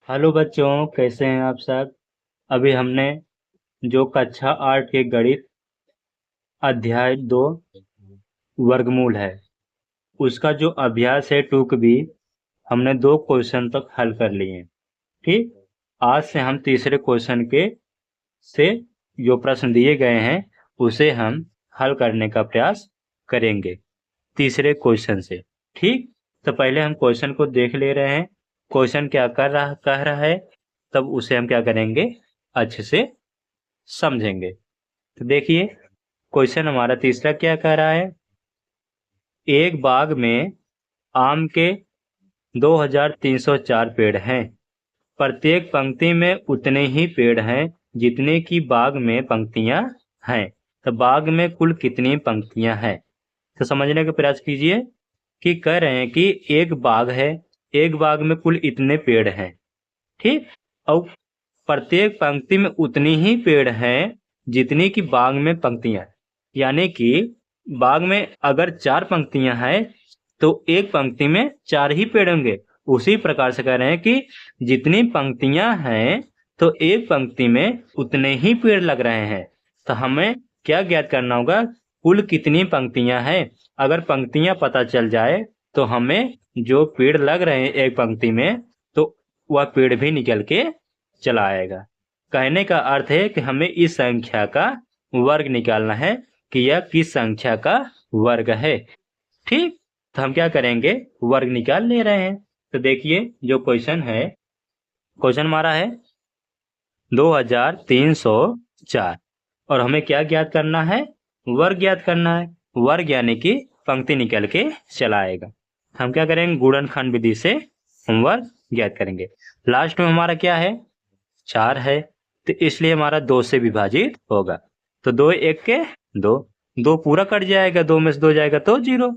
Hello बच्चों, कैसे हैं आप सब। अभी हमने जो कक्षा 8 के गणित अध्याय 2 वर्गमूल है उसका जो अभ्यास है टूक बी, हमने 2 क्वेश्चन तक हल कर लिए हैं। ठीक, आज से हम तीसरे क्वेश्चन के से जो प्रश्न दिए गए हैं उसे हम हल करने का प्रयास करेंगे तीसरे क्वेश्चन से। ठीक, तो पहले हम क्वेश्चन को देख ले रहे हैं, क्वेश्चन क्या कह रहा है, तब उसे हम क्या करेंगे, अच्छे से समझेंगे। तो देखिए, क्वेश्चन हमारा तीसरा क्या कह रहा है। एक बाग में आम के 2304 पेड़ हैं। प्रत्येक पंक्ति में उतने ही पेड़ हैं जितने की बाग में पंक्तियां हैं। तो बाग में कुल कितनी पंक्तियां हैं, तो समझने का प्रयास कीजिए कि कह रहे हैं कि एक बाग है, एक बाग में कुल इतने पेड़ हैं। ठीक, और प्रत्येक पंक्ति में उतनी ही पेड़ हैं जितनी की बाग में पंक्तियां, यानी कि बाग में अगर 4 पंक्तियां हैं तो एक पंक्ति में 4 ही पेड़ होंगे। उसी प्रकार से कह रहे हैं कि जितनी पंक्तियां हैं तो एक पंक्ति में उतने ही पेड़ लग रहे हैं। तो हमें क्या ज्ञात करना होगा, कुल कितनी पंक्तियां हैं। अगर पंक्तियां पता चल जाए तो हमें जो पेड़ लग रहे हैं एक पंक्ति में, तो वह पेड़ भी निकल के चला आएगा। कहने का अर्थ है कि हमें इस संख्या का वर्ग निकालना है कि यह किस संख्या का वर्ग है। ठीक, तो हम क्या करेंगे, वर्ग निकाल ले रहे हैं। तो देखिए, जो क्वेश्चन है, क्वेश्चन हमारा है 2304 और हमें क्या ज्ञात करना है, वर्ग ज्ञात करना है। वर्ग यानी कि पंक्ति निकल के चला आएगा। हम क्या करेंगे, गुणनखंड विधि से हम वर्ग ज्ञात करेंगे। लास्ट में हमारा क्या है, 4 है, तो इसलिए हमारा 2 से विभाजित होगा। तो 2 1 के 2, 2 पूरा कट जाएगा, 2 में से 2 जाएगा तो 0।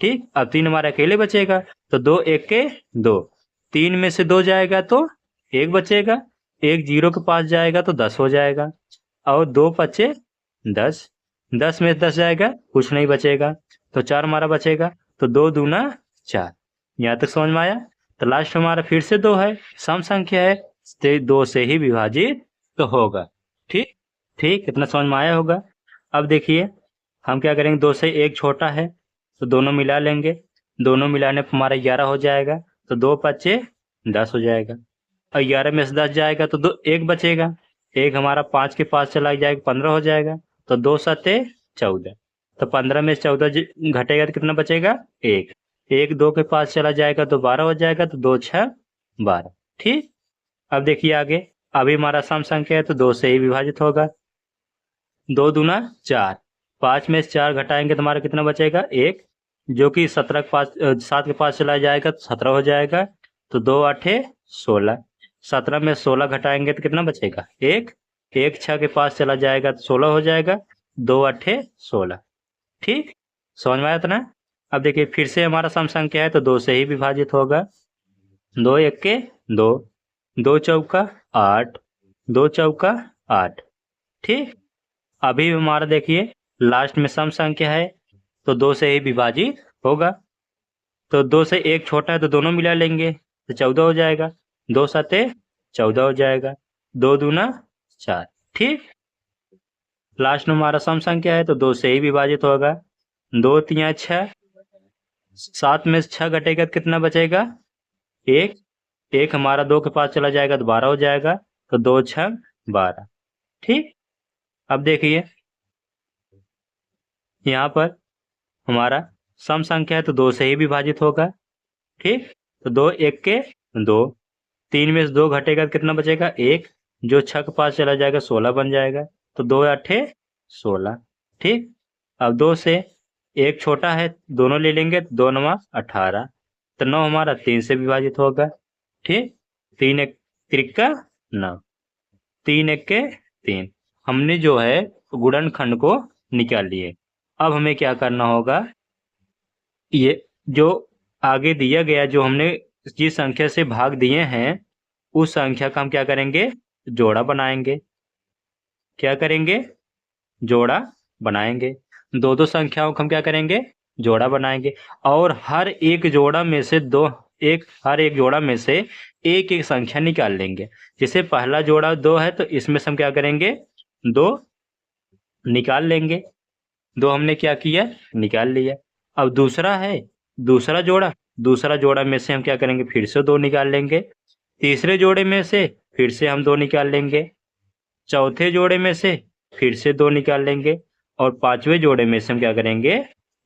ठीक, अब 3 हमारा अकेले बचेगा, तो 2 1 के 2, 3 में से 2 जाएगा तो 1 बचेगा, 1 0 के पास जाएगा तो 10 हो जाएगा, और 2 बचे 10, 10 में से 10 जाएगा कुछ नहीं बचेगा, तो 4 हमारा बचेगा। तो 2 दूना 4, यहाँ तक समझ में आया। तो लास्ट हमारा फिर से 2 है, सम संख्या है, 2 से ही विभाजित तो होगा। ठीक, ठीक, इतना समझ में आया होगा। अब देखिए, हम क्या करेंगे, 2 से 1 छोटा है तो दोनों मिला लेंगे, दोनों मिलाने पर हमारा 11 हो जाएगा, तो 2 पचे 10 हो जाएगा, और 11 में से 10 जाएगा तो 1 बचेगा, 1 हमारा 5 के पास चला जाएगा, 15 हो जाएगा, तो 2 सते 14, तो 15 में से 14 घटेगा तो कितना बचेगा, 1, 1 2 के पास चला जाएगा तो 12 हो जाएगा, तो 2 6 12। ठीक, अब देखिए आगे, अभी हमारा सम संख्या है तो 2 से ही विभाजित होगा। 2 दूना 4, 5 में से 4 घटाएंगे तो हमारा कितना बचेगा, 1, जो कि 17 के पास 7 के पास चला जाएगा तो 17 हो जाएगा, तो 2 8 16, 17 में 16 घटाएंगे तो कितना बचेगा, 1, 1 6 के पास चला जाएगा तो 16 हो जाएगा, 2 8 16। ठीक, समझ में आया था ना। अब देखिए, फिर से हमारा सम संख्या है तो 2 से ही विभाजित होगा। 2 1 के 2, 2 चौका 8, 2 चौका 8। ठीक, अभी हमारा देखिए लास्ट में सम संख्या है तो 2 से ही विभाजित होगा। तो 2 से 1 छोटा है तो दोनों मिला लेंगे तो 14 हो जाएगा, 2 सते 14 हो जाएगा, 2 दूना 4। ठीक, लास्ट में हमारा सम संख्या है तो 2 से ही विभाजित होगा। 2 3 6, 7 में से 6 घटेगा तो कितना बचेगा, 1, 1 हमारा 2 के पास चला जाएगा तो 12 हो जाएगा, तो 2 6 12। ठीक, अब देखिए यहाँ पर हमारा सम संख्या है तो 2 से ही विभाजित होगा। ठीक, तो 2 1 के 2, 3 में से 2 घटेगा तो कितना बचेगा, 1, जो 6 के पास चला जाएगा 16 बन जाएगा, तो 2 8 16। ठीक, अब 2 से 1 छोटा है, दोनों ले लेंगे, 2 9 18, तो 9 हमारा 3 से विभाजित होगा। ठीक, 3 1 त्रिका 9, 3 1 के 3। हमने जो है गुणनखंड को निकाल लिए। अब हमें क्या करना होगा, ये जो आगे दिया गया, जो हमने जिस संख्या से भाग दिए हैं उस संख्या का हम क्या करेंगे, जोड़ा बनाएंगे। क्या करेंगे, जोड़ा बनाएंगे। दो दो संख्याओं का हम क्या करेंगे, जोड़ा बनाएंगे, और हर एक जोड़ा में से एक एक संख्या निकाल लेंगे। जैसे पहला जोड़ा 2 है तो इसमें से हम क्या करेंगे, 2 निकाल लेंगे। 2 हमने क्या किया, निकाल लिया। अब दूसरा है, दूसरा जोड़ा में से हम क्या करेंगे, फिर से 2 निकाल लेंगे। तीसरे जोड़े में से फिर से हम 2 निकाल लेंगे। चौथे जोड़े में से फिर से 2 निकाल लेंगे। और पांचवें जोड़े में से हम क्या करेंगे,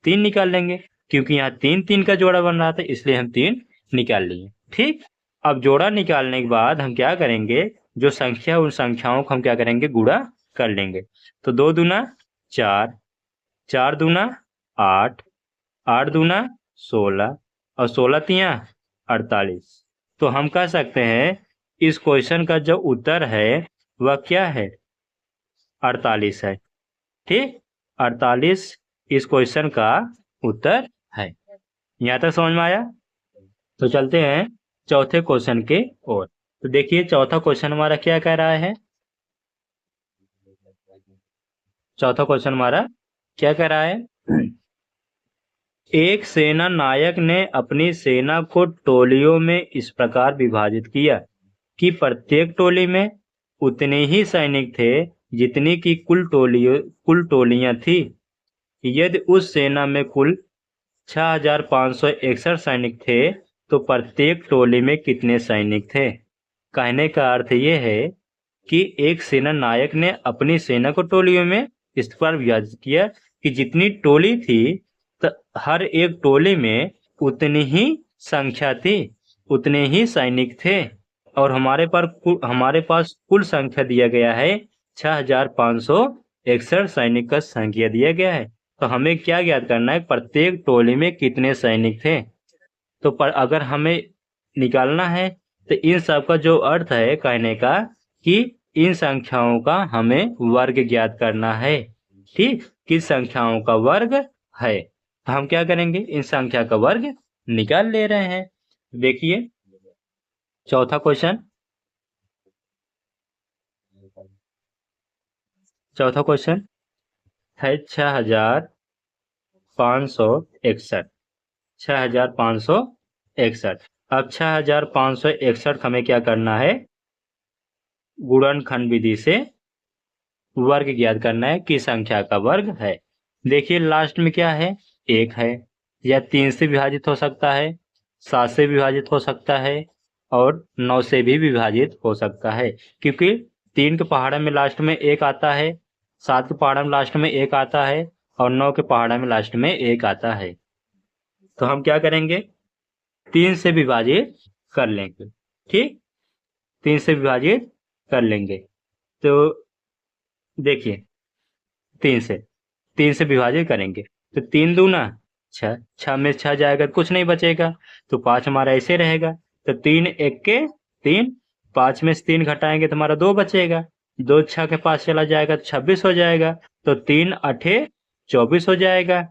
3 निकाल लेंगे। क्योंकि यहाँ 3 का जोड़ा बन रहा था इसलिए हम 3 निकाल लिए। ठीक, अब जोड़ा निकालने के बाद हम क्या करेंगे, जो संख्या उन संख्याओं को हम क्या करेंगे, गुणा कर लेंगे। तो 2 दूना 4, 4 दूना 8, 8 दूना 16 और 16 तिया 48। तो हम कह सकते हैं इस क्वेश्चन का जो उत्तर है वह क्या है, 48 है। ठीक, 48 इस क्वेश्चन का उत्तर है। यहाँ तक समझ में आया? तो चलते हैं चौथे क्वेश्चन के ओर। तो देखिए चौथा क्वेश्चन हमारा क्या कह रहा है, चौथा क्वेश्चन हमारा क्या कह रहा है, एक सेना नायक ने अपनी सेना को टोलियों में इस प्रकार विभाजित किया कि प्रत्येक टोली में उतने ही सैनिक थे जितनी की कुल टोलियां थी। यदि उस सेना में कुल 6561 सैनिक थे तो प्रत्येक टोली में कितने सैनिक थे। कहने का अर्थ ये है कि एक सेना नायक ने अपनी सेना को टोलियों में इस प्रकार विभाजित किया कि जितनी टोली थी तो हर एक टोली में उतनी ही संख्या थी, उतने ही सैनिक थे। और हमारे पास कुल संख्या दिया गया है 6561 सैनिक का संख्या दिया गया है। तो हमें क्या ज्ञात करना है, प्रत्येक टोली में कितने सैनिक थे। तो अगर हमें निकालना है तो इन सब का जो अर्थ है कहने का कि इन संख्याओं का हमें वर्ग ज्ञात करना है। ठीक, किस संख्याओं का वर्ग है, तो हम क्या करेंगे, इन संख्या का वर्ग निकाल ले रहे हैं। देखिए चौथा क्वेश्चन, चौथा क्वेश्चन है 6561, 6561। अब 6561 हमें क्या करना है, गुणनखंड विधि से वर्ग ज्ञात करना है कि संख्या का वर्ग है। देखिए लास्ट में क्या है, 1 है, या 3 से विभाजित हो सकता है, 7 से विभाजित हो सकता है और 9 से भी विभाजित हो सकता है। क्योंकि 3 के पहाड़ा में लास्ट में 1 आता है, 7 के पहाड़ा में लास्ट में 1 आता है और 9 के पहाड़ा में लास्ट में 1 आता है। तो हम क्या करेंगे, 3 से विभाजित कर लेंगे। ठीक, 3 से विभाजित कर लेंगे। तो देखिए 3 से विभाजित करेंगे तो 3 दूना 6, 6 में 6 जाएगा तो कुछ नहीं बचेगा, तो 5 हमारा ऐसे रहेगा। तो 3 1 के 3, 5 में से 3 घटाएंगे तो हमारा 2 बचेगा, 2 6 के पास चला जाएगा तो 26 हो जाएगा। तो 3 8 24 हो जाएगा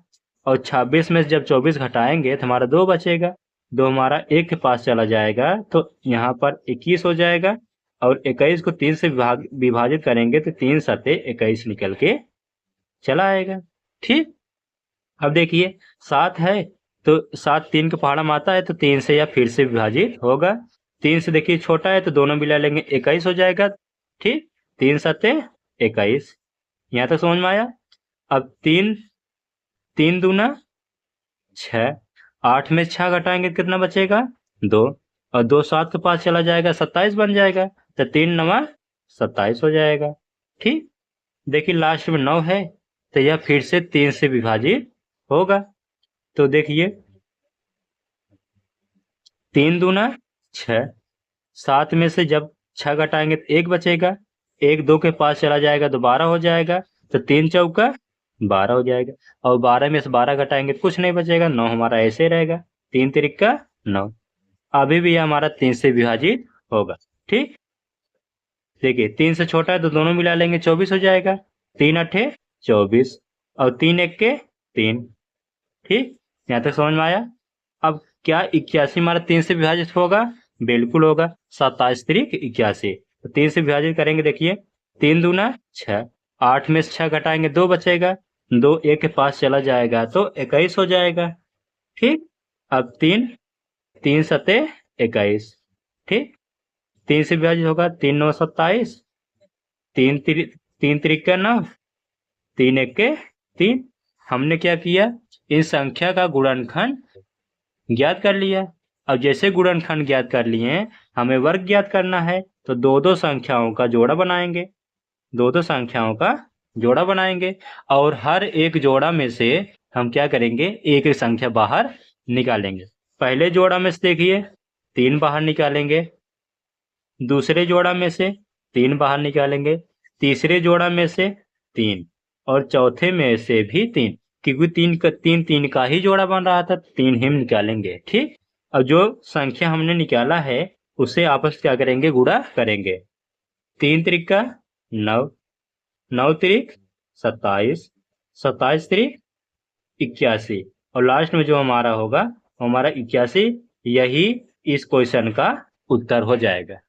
और 26 में से जब 24 घटाएंगे तो हमारा 2 बचेगा, 2 हमारा 1 के पास चला जाएगा तो यहाँ पर 21 हो जाएगा। और 21 को 3 से विभाजित करेंगे तो 3 सते 21 निकल के चला आएगा। ठीक, अब देखिए 7 है तो 7 3 के पहाड़ा में आता है तो 3 से या फिर से विभाजित होगा। 3 से देखिए छोटा है तो दोनों मिला लेंगे 21 हो जाएगा। ठीक, 3 सते 21, यहाँ तक समझ में आया। अब 3 दूना 6, 8 में 6 घटाएंगे कितना बचेगा, 2 और 2 7 के पास चला जाएगा 27 बन जाएगा। तो 3 9 27 हो जाएगा। ठीक, देखिए लास्ट में 9 है तो यह फिर से 3 से विभाजित होगा। तो देखिए 3 दूना 6, 7 में से जब 6 घटाएंगे तो 1 बचेगा, 1 2 के पास चला जाएगा तो 12 हो जाएगा। तो 3 चौका 12 हो जाएगा और 12 में से 12 घटाएंगे तो कुछ नहीं बचेगा, 9 हमारा ऐसे रहेगा, 3 तिरिका 9। अभी भी हमारा 3 से विभाजित होगा। ठीक, देखिए 3 से छोटा है तो दोनों मिला लेंगे 24 हो जाएगा, 3 8 24 और 3 1 के 3। ठीक, यहाँ तक समझ में आया। अब क्या 81 हमारा 3 से विभाजित होगा, बिल्कुल होगा, 27 तिरिक 81। तो 3 से विभाजित करेंगे, देखिए 3 दूना 6, 8 में से 6 घटाएंगे 2 बचेगा, 2 1 के पास चला जाएगा तो 21 हो जाएगा। ठीक, अब 3 3 सते 21। ठीक, 3 से विभाजित होगा, 3 9 27, 3 त्रिक का 9, 3 एक के 3। हमने क्या किया, इस संख्या का गुणनखंड ज्ञात कर लिया। अब जैसे गुणनखंड ज्ञात कर लिए हैं, हमें वर्ग ज्ञात करना है, तो दो दो संख्याओं का जोड़ा बनाएंगे, दो दो संख्याओं का जोड़ा बनाएंगे, और हर एक जोड़ा में से हम क्या करेंगे, एक एक संख्या बाहर निकालेंगे। पहले जोड़ा में से देखिए 3 बाहर निकालेंगे, दूसरे जोड़ा में से 3 बाहर निकालेंगे, तीसरे जोड़ा में से 3, और चौथे में से भी 3, क्योंकि 3 का ही जोड़ा बन रहा था, 3 ही निकालेंगे। ठीक, अब जो संख्या हमने निकाला है उसे आपस क्या करेंगे, गुणा करेंगे। 3 त्रिक का 9, 9 त्रिक 27, 27 त्रिक 81, और लास्ट में जो हमारा होगा हमारा 81। यही इस क्वेश्चन का उत्तर हो जाएगा,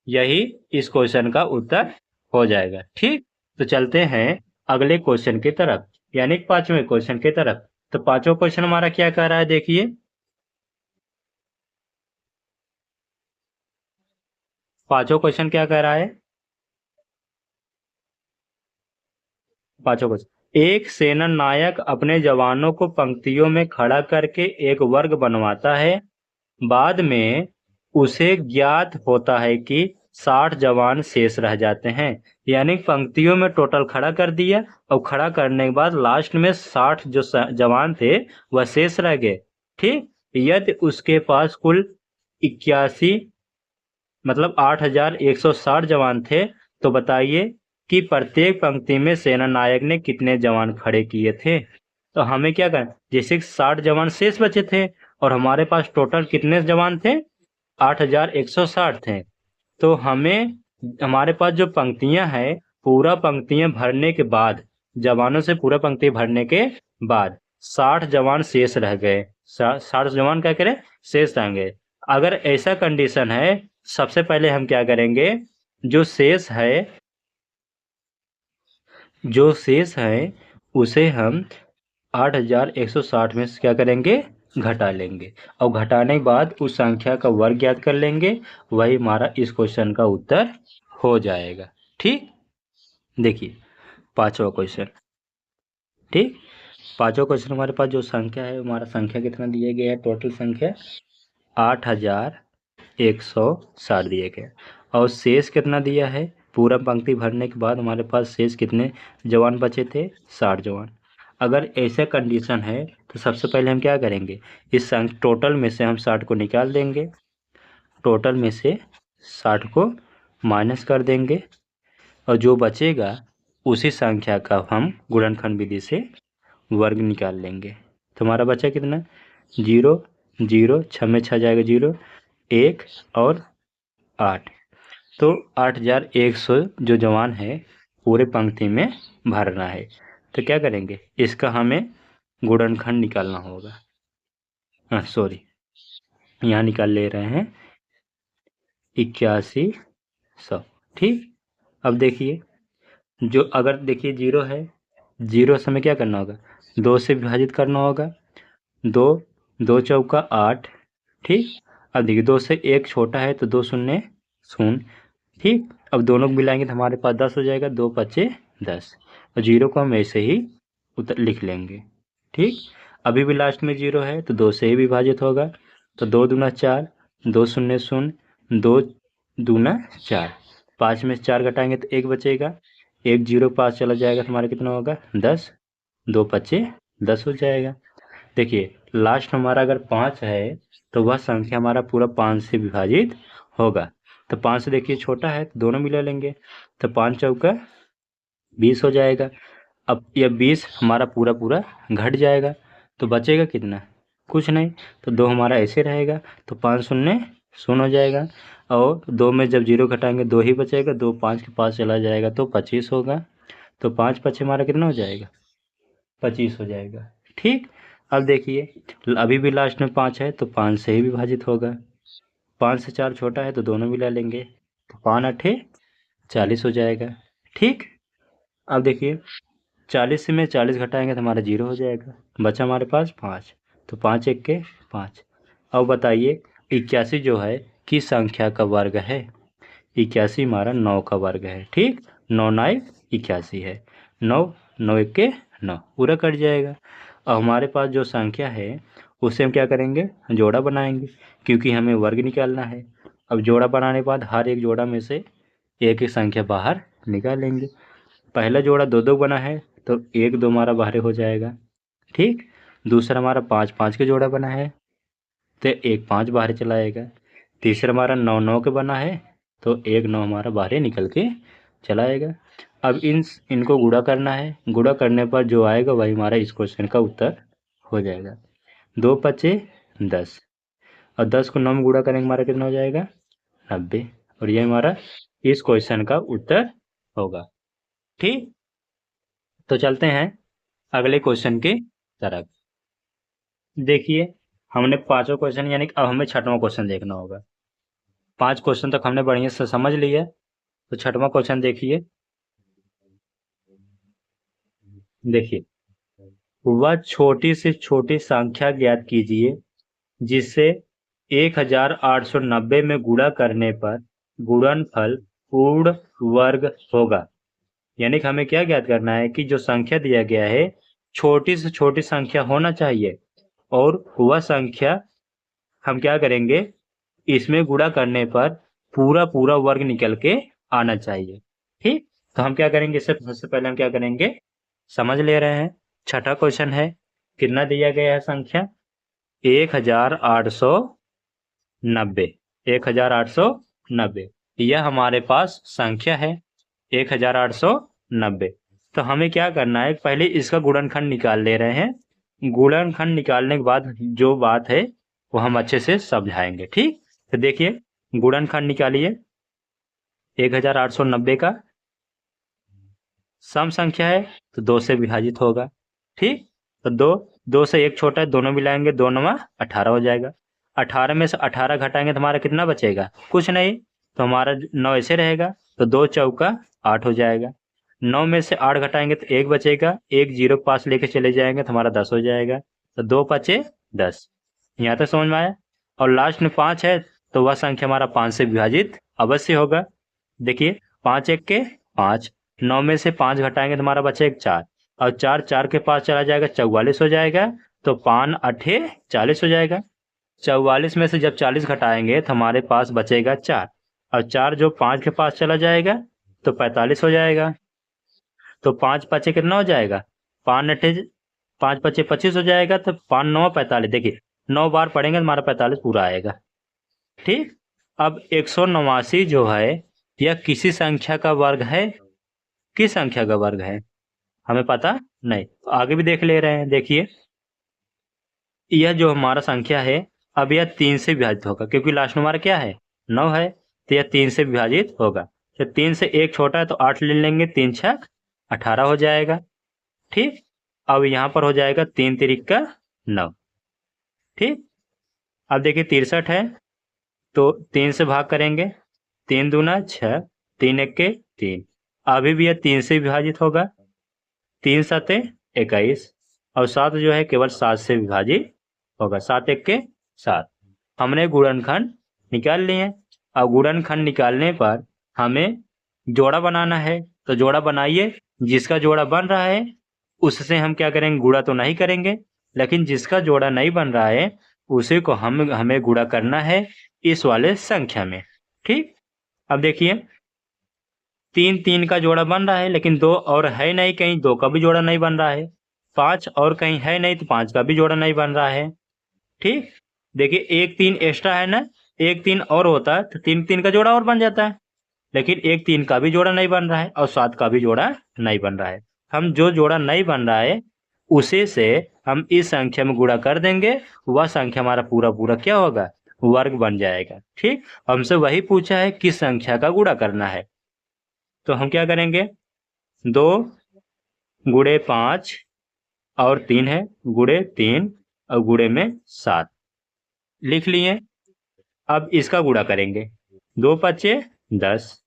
यही इस क्वेश्चन का उत्तर हो जाएगा। ठीक, तो चलते हैं अगले क्वेश्चन की तरफ, यानी 5वें क्वेश्चन की तरफ। तो 5वां क्वेश्चन हमारा क्या कह रहा है, देखिए 5वां क्वेश्चन क्या कह रहा है। 5वां क्वेश्चन, एक सेना नायक अपने जवानों को पंक्तियों में खड़ा करके एक वर्ग बनवाता है। बाद में उसे ज्ञात होता है कि 60 जवान शेष रह जाते हैं। यानी पंक्तियों में टोटल खड़ा कर दिया, और खड़ा करने के बाद लास्ट में 60 जो जवान थे वह शेष रह गए। ठीक, यदि उसके पास कुल 81 मतलब 8160 जवान थे, तो बताइए कि प्रत्येक पंक्ति में सेना नायक ने कितने जवान खड़े किए थे। तो हमें क्या करना, जैसे 60 जवान शेष बचे थे और हमारे पास टोटल कितने जवान थे, 8160 थे। तो हमें हमारे पास जो पंक्तियां हैं, पूरा पंक्तियां भरने के बाद, जवानों से पूरा पंक्ति भरने के बाद 60 जवान शेष रह गए, 60 जवान क्या करें, शेष रहेंगे। अगर ऐसा कंडीशन है, सबसे पहले हम क्या करेंगे, जो शेष है उसे हम 8160 में से क्या करेंगे, घटा लेंगे, और घटाने के बाद उस संख्या का वर्ग ज्ञात कर लेंगे। वही हमारा इस क्वेश्चन का उत्तर हो जाएगा। ठीक, देखिए 5वां क्वेश्चन। ठीक, 5वां क्वेश्चन हमारे पास जो संख्या है, हमारा संख्या कितना दिया गया है, टोटल संख्या 8160 दिया गया, और शेष कितना दिया है, पूरा पंक्ति भरने के बाद हमारे पास शेष कितने जवान बचे थे, 60 जवान। अगर ऐसा कंडीशन है तो सबसे पहले हम क्या करेंगे, इस टोटल में से हम 60 को निकाल देंगे, टोटल में से 60 को माइनस कर देंगे, और जो बचेगा उसी संख्या का हम गुणनखंड विधि से वर्ग निकाल लेंगे। तो हमारा बचा कितना, 0 0, 6 में 6 जाएगा 0, 1 और 8। तो 8100 जो जवान है पूरे पंक्ति में भरना है। तो क्या करेंगे, इसका हमें गुणनखंड निकालना होगा। सॉरी, यहाँ निकाल ले रहे हैं 8100। ठीक, अब देखिए, जो अगर देखिए 0 है, 0 से हमें क्या करना होगा, 2 से विभाजित करना होगा, 2 2 चौका 8। ठीक, अब देखिए 2 से 1 छोटा है तो 2 शून्य 0। ठीक, अब दोनों को मिलाएंगे तो हमारे पास 10 हो जाएगा, 2 पचे 10, और 0 को हम ऐसे ही लिख लेंगे। ठीक, अभी भी लास्ट में 0 है तो 2 से ही विभाजित होगा, तो 2 दूना 4, 2 शून्य 0, 2 दूना 4, 5 में से 4 घटाएंगे तो 1 बचेगा, 1 0 5 चला जाएगा तो हमारा कितना होगा, 10, 2 पचे 10 हो जाएगा। देखिए लास्ट हमारा अगर 5 है तो वह संख्या हमारा पूरा 5 से विभाजित होगा। तो 5 से देखिए छोटा है तो दोनों मिला लेंगे, तो 5 चौका 20 हो जाएगा। अब यह 20 हमारा पूरा पूरा घट जाएगा, तो बचेगा कितना, कुछ नहीं, तो 2 हमारा ऐसे रहेगा, तो 5 शून्य 0 हो जाएगा, और 2 में जब 0 घटाएंगे 2 ही बचेगा, 2 5 के पास चला जाएगा तो 25 होगा, तो 5 पचे हमारा कितना हो जाएगा, 25 हो जाएगा। ठीक, अब देखिए अभी भी लास्ट में 5 है तो 5 से ही विभाजित होगा, 5 से 4 छोटा है तो दोनों मिला लेंगे, तो 5 8 40 हो जाएगा। ठीक, अब देखिए 40 में 40 घटाएंगे तो हमारा 0 हो जाएगा, बचा हमारे पास 5, तो 5 1 के 5। अब बताइए 81 जो है किस संख्या का वर्ग है, 81 हमारा 9 का वर्ग है। ठीक, 9 9 81 है। 9 9 1 के 9 पूरा कट जाएगा। अब हमारे पास जो संख्या है उससे हम क्या करेंगे, जोड़ा बनाएंगे, क्योंकि हमें वर्ग निकालना है। अब जोड़ा बनाने के बाद हर एक जोड़ा में से एक एक संख्या बाहर निकालेंगे। पहला जोड़ा 2 2 बना है तो 1 2 हमारा बाहर हो जाएगा। ठीक, दूसरा हमारा 5 5 के जोड़ा बना है तो 1 5 बाहर चला आएगा। तीसरा हमारा 9 9 के बना है तो 1 9 हमारा बाहर निकल के चला आएगा। अब इनको गुणा करना है। गुणा करने पर जो आएगा वही हमारा इस क्वेश्चन का उत्तर हो जाएगा। 2 पचे 10 और 10 को 9 में गुणा करेंगे हमारा कितना हो जाएगा, 90। और ये हमारा इस क्वेश्चन का उत्तर होगा। ठीक, तो चलते हैं अगले क्वेश्चन की तरफ। देखिए, हमने पांचों क्वेश्चन यानी कि अब हमें छठवां क्वेश्चन देखना होगा। 5 क्वेश्चन तक हमने बढ़िया से समझ लिया, तो छठवां क्वेश्चन देखिए। देखिए, वह छोटी से छोटी संख्या ज्ञात कीजिए जिससे 1890 में गुणा करने पर गुणनफल पूर्ण वर्ग होगा। यानी कि हमें क्या ज्ञात करना है कि जो संख्या दिया गया है छोटी से छोटी संख्या होना चाहिए, और वह संख्या हम क्या करेंगे, इसमें गुणा करने पर पूरा पूरा वर्ग निकल के आना चाहिए। ठीक, तो हम क्या करेंगे, इससे सबसे पहले हम क्या करेंगे, समझ ले रहे हैं। छठा क्वेश्चन है, कितना दिया गया है संख्या, 1890। 1890 यह हमारे पास संख्या है 1890। तो हमें क्या करना है, पहले इसका गुणनखंड निकाल ले रहे हैं। गुणनखंड निकालने के बाद जो बात है वो हम अच्छे से समझाएंगे। ठीक, तो देखिए, गुणनखंड निकालिए 1890 का। सम संख्या है तो 2 से विभाजित होगा। ठीक, तो 2 से 1 छोटा है, दोनों मिलाएंगे, 2 9 18 हो जाएगा। 18 में से 18 घटाएंगे तो हमारा कितना बचेगा, कुछ नहीं, तो हमारा 9 ऐसे रहेगा, तो 2 चौका 8 हो जाएगा। 9 में से 8 घटाएंगे तो 1 बचेगा, 1 0 के पास लेके चले जाएंगे तो हमारा 10 हो जाएगा, तो 2 5 10। यहाँ तक समझ में आया। और लास्ट में 5 है तो वह संख्या हमारा 5 से विभाजित अवश्य होगा। देखिए, 5 1 के 5, 9 में से 5 घटाएंगे तो हमारा बचेगा 4, और 4 4 के पास चला जाएगा, 44 हो जाएगा, तो 5 8 40 हो जाएगा। 44 में से जब 40 घटाएंगे तो हमारे पास बचेगा 4, और 4 जो 5 के पास चला जाएगा तो 45 हो जाएगा। तो 5 5 कितना हो जाएगा, 5 8 5 5 25 हो जाएगा, तो 5 9 45। देखिए, 9 बार पढ़ेंगे तो हमारा 45 पूरा आएगा। ठीक, अब 189 जो है यह किसी संख्या का वर्ग है, किस संख्या का वर्ग है हमें पता नहीं, तो आगे भी देख ले रहे हैं। देखिए, यह जो हमारा संख्या है अब यह 3 से विभाजित होगा, क्योंकि लास्ट में हमारा क्या है, 9 है, तो यह 3 से विभाजित होगा। तो 3 से 1 छोटा है तो 8 ले लेंगे, 3 6 18 हो जाएगा। ठीक, अब यहाँ पर हो जाएगा 3 3 का 9। ठीक, अब देखिए 63 है तो 3 से भाग करेंगे, 3 दूना 6, 3 1 के 3। अभी भी यह 3 से विभाजित होगा, 3 7 21, और 7 जो है केवल 7 से विभाजित होगा, 7 1 के 7। हमने गुणनखंड निकाल लिए। अब गुणनखंड निकालने पर हमें जोड़ा बनाना है, तो जोड़ा बनाइए। जिसका जोड़ा बन रहा है उससे हम क्या करेंगे, गुणा तो नहीं करेंगे, लेकिन जिसका जोड़ा नहीं बन रहा है उसी को हमें गुणा करना है इस वाले संख्या में। ठीक, अब देखिए 3 3 का जोड़ा बन रहा है, लेकिन 2 और है नहीं, कहीं 2 का भी जोड़ा नहीं बन रहा है। 5 और कहीं है नहीं तो 5 का भी जोड़ा नहीं बन रहा है। ठीक, देखिए 1 3 एक्स्ट्रा है ना, 1 3 और होता है तो 3 3 का जोड़ा और बन जाता है, लेकिन 1 3 का भी जोड़ा नहीं बन रहा है और 7 का भी जोड़ा नहीं बन रहा है। हम जो जोड़ा नहीं बन रहा है उसी से हम इस संख्या में गुणा कर देंगे, वह संख्या हमारा पूरा पूरा क्या होगा, वर्ग बन जाएगा। ठीक, हमसे वही पूछा है किस संख्या का गुणा करना है, तो हम क्या करेंगे, 2 गुणे 5 और 3 है, गुणे 3 और गुणे में 7 लिख लिए। अब इसका गुणा करेंगे, 2 5 10,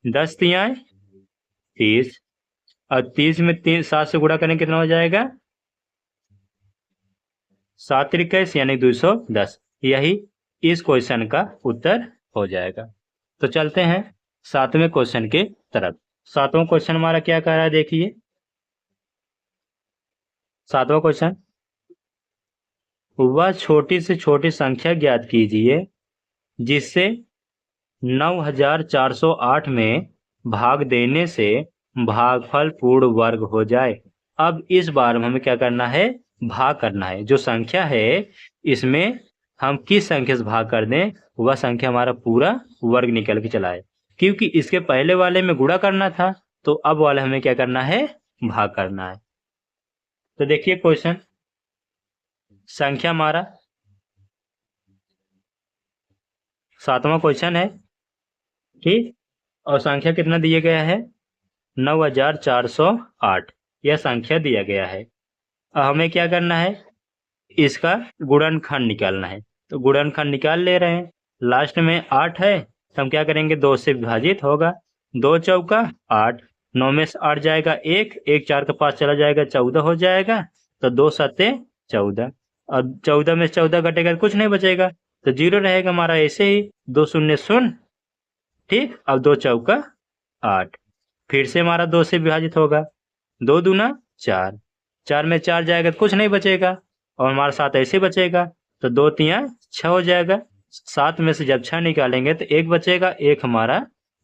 10 3 30, और 30 में 7 से गुणा करेंगे कितना हो जाएगा, 7 21 यानी 210। यही इस क्वेश्चन का उत्तर हो जाएगा। तो चलते हैं सातवें क्वेश्चन के तरफ। सातवां क्वेश्चन हमारा क्या कह रहा है, देखिए सातवां क्वेश्चन, वह छोटी से छोटी संख्या ज्ञात कीजिए जिससे 9408 में भाग देने से भागफल पूर्ण वर्ग हो जाए। अब इस बार में हमें क्या करना है, भाग करना है। जो संख्या है इसमें हम किस संख्या से भाग कर दें वह संख्या हमारा पूरा वर्ग निकल के चला आए। क्योंकि इसके पहले वाले में गुणा करना था, तो अब वाले हमें क्या करना है, भाग करना है। तो देखिए क्वेश्चन, संख्या हमारा सातवां क्वेश्चन है, ठीक, और संख्या कितना दिया गया है, 9408 यह संख्या दिया गया है। अब हमें क्या करना है, इसका गुणनखंड निकालना है। तो गुणनखंड निकाल ले रहे हैं। लास्ट में 8 है तो हम क्या करेंगे, 2 से विभाजित होगा। 2 चौका 8, 9 में से 8 जाएगा 1, 1 4 के पास चला जाएगा 14 हो जाएगा। तो 2 सत्ते 14, और 14 में से 14 घटेगा कुछ नहीं बचेगा, तो 0 रहेगा हमारा ऐसे ही। 2 शून्य शून्य, ठीक। अब 2 चौका 8, फिर से हमारा 2 से विभाजित होगा। 2 दूना 4, 4 में 4 जाएगा तो कुछ नहीं बचेगा, और हमारा 7 ऐसे बचेगा। तो 2 तिया 6 हो जाएगा। 7 में से जब 6 निकालेंगे तो 1 बचेगा, 1 हमारा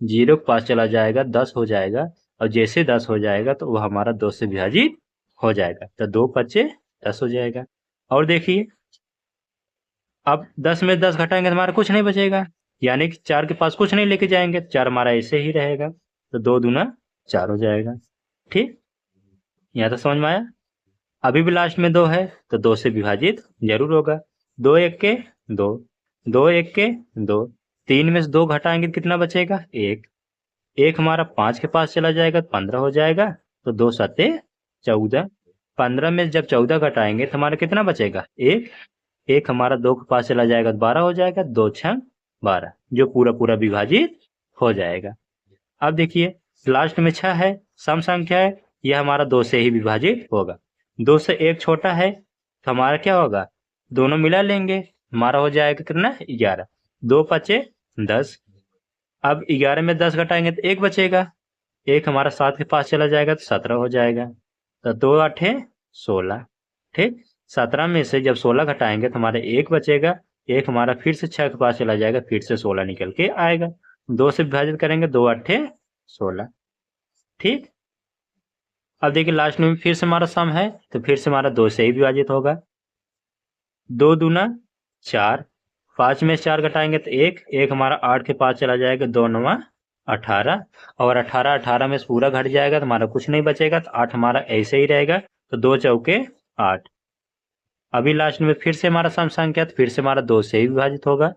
0 के पास चला जाएगा, 10 हो जाएगा। और जैसे 10 हो जाएगा तो वह हमारा 2 से विभाजित हो जाएगा। तो 2 पच्चे 10 हो जाएगा। और देखिए अब 10 में 10 घटाएंगे तो हमारा कुछ नहीं बचेगा, यानी कि 4 के पास कुछ नहीं लेके जाएंगे, 4 हमारा ऐसे ही रहेगा। तो 2 दूना 4 हो जाएगा, ठीक। यहाँ तो समझ में आया। अभी भी लास्ट में 2 है तो 2 से विभाजित जरूर होगा। 2 1 के 2, 2 1 के 2, 3 में से 2 घटाएंगे तो कितना बचेगा, 1, 1 हमारा 5 के पास चला जाएगा तो 15 हो जाएगा। तो 2 सत्ते 14, 15 में जब 14 घटाएंगे तो हमारा कितना बचेगा, 1, 1 हमारा 2 के पास चला जाएगा तो 12 हो जाएगा। 2 छंग 12, जो पूरा पूरा विभाजित हो जाएगा। अब देखिए लास्ट में 6 है, सम संख्या है, यह हमारा 2 से ही विभाजित होगा। 2 से 1 छोटा है तो हमारा क्या होगा, दोनों मिला लेंगे, हमारा हो जाएगा कितना, 11। 2 पचे 10, अब 11 में 10 घटाएंगे तो 1 बचेगा, 1 हमारा 7 के पास चला जाएगा तो 17 हो जाएगा। तो 2 8 16, ठीक। 17 में से जब 16 घटाएंगे तो हमारे 1 बचेगा, 1 हमारा फिर से 6 के पास चला जाएगा, फिर से 16 निकल के आएगा। 2 से विभाजित करेंगे, 2 8 16, ठीक। अब देखिए लास्ट में फिर से हमारा सम है तो फिर से हमारा 2 से ही विभाजित होगा। 2 दूना 4, 5 में 4 घटाएंगे तो 1, 1 हमारा 8 के पास चला जाएगा, 2 9 18, और 18 18 में से पूरा घट जाएगा तो हमारा कुछ नहीं बचेगा, तो 8 हमारा ऐसे ही रहेगा। तो 2 चौके 8। अभी लास्ट में फिर से हमारा सम संख्या तो फिर से हमारा 2 से ही विभाजित होगा।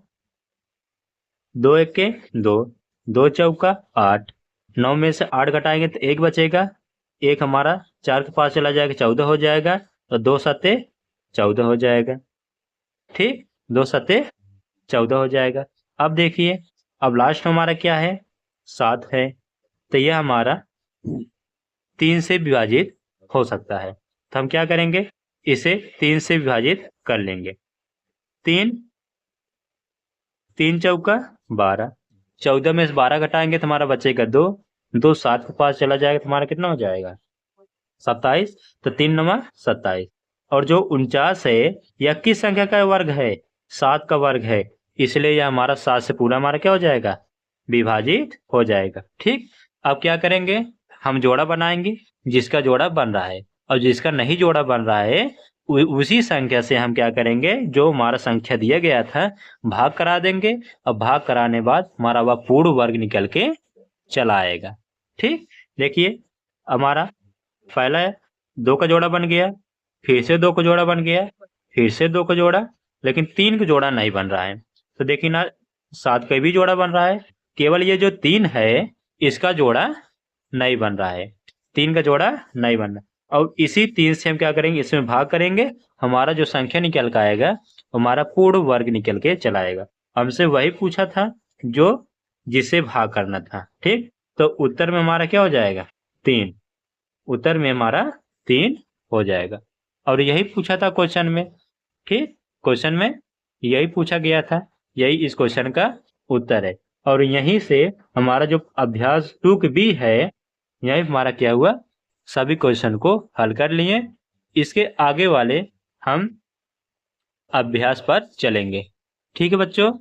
2 1 के 2, 2 चौका 8, 9 में से 8 घटाएंगे तो 1 बचेगा, 1 हमारा 4 के पास चला जाएगा, 14 हो जाएगा। तो 2 सत्ते 14 हो जाएगा, ठीक। 2 सत्ते 14 हो जाएगा। अब देखिए अब लास्ट हमारा क्या है, 7 है, तो यह हमारा 3 से विभाजित हो सकता है। तो हम क्या करेंगे, इसे 3 से विभाजित कर लेंगे। 3 3 चौका 12, 14 में से 12 घटाएंगे तो हमारा बचेगा 2, 2 7 के पास चला जाएगा तो हमारा कितना हो जाएगा, 27। तो 3 9 27, और जो 49 है यह किस संख्या का वर्ग है, 7 का वर्ग है, इसलिए यह हमारा 7 से पूरा हमारा क्या हो जाएगा, विभाजित हो जाएगा, ठीक। अब क्या करेंगे, हम जोड़ा बनाएंगे, जिसका जोड़ा बन रहा है, और जिसका नहीं जोड़ा बन रहा है उसी संख्या से हम क्या करेंगे, जो हमारा संख्या दिया गया था भाग करा देंगे, और भाग कराने बाद हमारा वह पूर्ण वर्ग निकल के चला आएगा, ठीक। देखिए हमारा पहला 2 का जोड़ा बन गया, फिर से 2 का जोड़ा बन गया, फिर से 2 का जोड़ा, लेकिन 3 का जोड़ा नहीं बन रहा है। तो देखिए ना 7 का भी जोड़ा बन रहा है, केवल ये जो 3 है इसका जोड़ा नहीं बन रहा है, 3 का जोड़ा नहीं बन रहा। और इसी 3 से हम क्या करेंगे, इसमें भाग करेंगे, हमारा जो संख्या निकल के आएगा हमारा पूर्ण वर्ग निकल के चला आएगा। हमसे वही पूछा था जो जिसे भाग करना था, ठीक। तो उत्तर में हमारा क्या हो जाएगा, 3, उत्तर में हमारा 3 हो जाएगा। और यही पूछा था क्वेश्चन में, ठीक, क्वेश्चन में यही पूछा गया था, यही इस क्वेश्चन का उत्तर है। और यहीं से हमारा जो अभ्यास 2B है, यहीं हमारा क्या हुआ, सभी क्वेश्चन को हल कर लिए। इसके आगे वाले हम अभ्यास पर चलेंगे। ठीक है बच्चों।